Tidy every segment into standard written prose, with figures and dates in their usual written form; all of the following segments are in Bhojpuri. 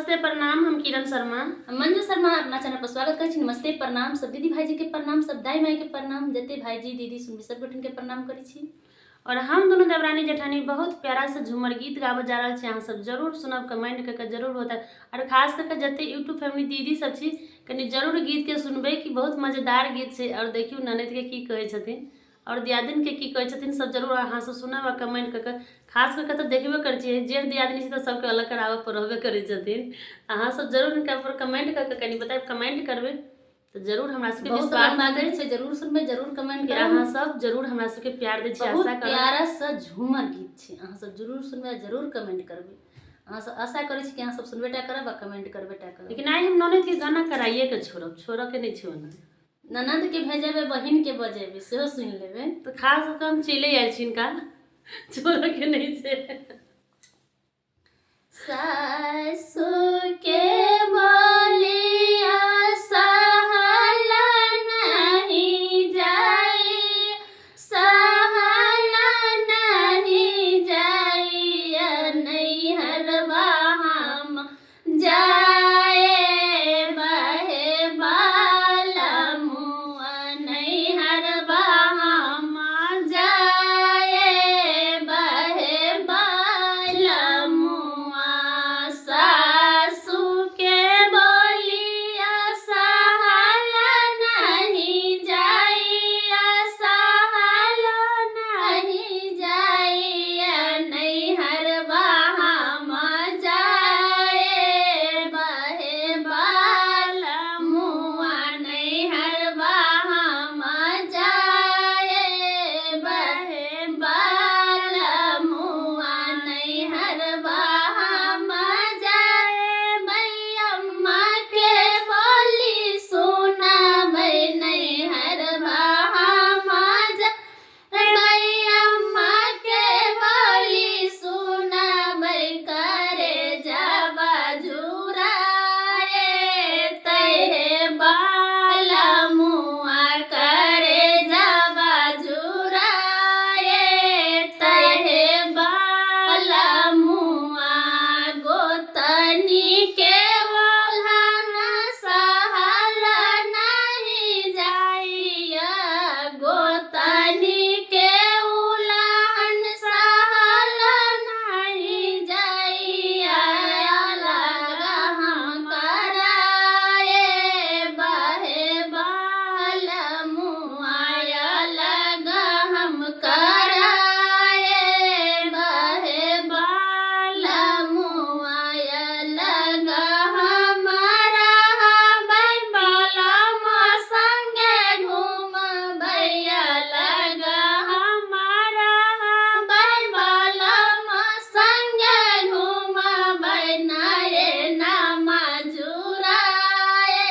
नमस्ते प्रणाम। हम किरण शर्मा मंजू शर्मा अपना चैनल पर स्वागत करै छी। नमस्ते प्रणाम सब दीदी भाईजी के प्रणाम, सब दाई माई के प्रणाम, जते भाईजी दीदी सुनबी सब गोठन के प्रणाम करै छी। और हम दोनों देवरानी जेठानी बहुत प्यारा से झूमर गीत गावे जा रहा है। अहाँ सब जरूर सुनब, कमेंट करके जरूर होता और खास करके जते यूट्यूब फैमिली दीदी सब छी कनी जरूर गीत के सुनबे कि बहुत मजेदार गीत है। और देखियो ननद के की कहे छथिन और दियादिन के की कहे छथिन सब जरूर अहाँ सब सुनब और कमेंट करके। खास करके तो देखबे कर छिए जेठ दियादिनी तो सबके अलग करावे पर रहबे करे छथिन। अहाँ सब जरूर इनका पर कमेंट करके कनी बताए, कमेंट करबे तो जरूर हमरा सबके विश्वास बात से जरूर सुनबे, जरूर कमेंट करब। अहाँ सब जरूर हमरा सबके प्यार दै छी, आशा करब। प्यारा सा झूमर गीत छै, अहाँ सब जरूर सुनबे, जरूर कमेंट करबे। अहाँ सब आशा करै छी कि अहाँ सब सुनबेटा करब और कमेंट करबेटा करब। लेकिन आई हम ननद के गाना कराइए के छोड़ब, छोड़ के नहीं छोड़ना। ननद के भेजेबे, बहिन के बजेबे, सेहो सुन लेबे। तो खास हम चले आयल छी इनका, छोड़ के नहीं छे। सासु के बोलिया सहल नहीं जाई, सहल नहीं जाई, नैहरवा हम जाए बहे बालमुआ, नैहरवा हम जाए बहे बालमुआ। सासु के बोलिया सहल नहीं जाइया, सहल नहीं जाइया, नैहरवा हम जाए बहे बालमुआ, नैहरवा हम जाए बहे बालमुआ, नैहरवा हम जाए। मैयम्मा के बोली सुनबै, नैहरवा हम जाए, मैयम्मा के बोली सुनबै, करे जाबा जुराए तहे बालमुआ, करे जाबा जुराए तहे बालमुआ। गोतनी के ओल्हना सहल नहीं जाइया, गोतनी के उलहन सहल नहीं जाइया, अलग हम कराए बहे बालमुआ, अलग हम कराए बहे बालमुआ, अलग हमारा बालमुआ संगे घूमबै, अलग हमारा बालमुआ संगे घूमबै, नाये नामा जुराए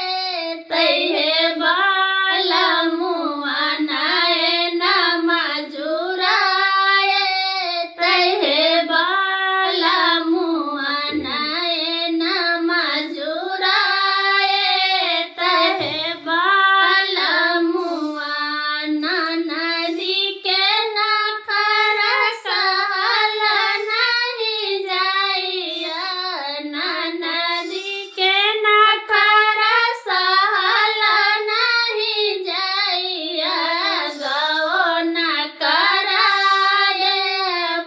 तहे बालमुआ, नाये नामा जुराए तहे बालमुआ, नाये नामा जुराए तहे बालमुआ। ननदी के नखरा सहल नहीं जाइया, ननदी के नखरा सहल नहीं जाइया, गो न कराए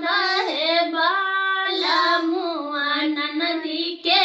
बहे बालमुआ, ननदी के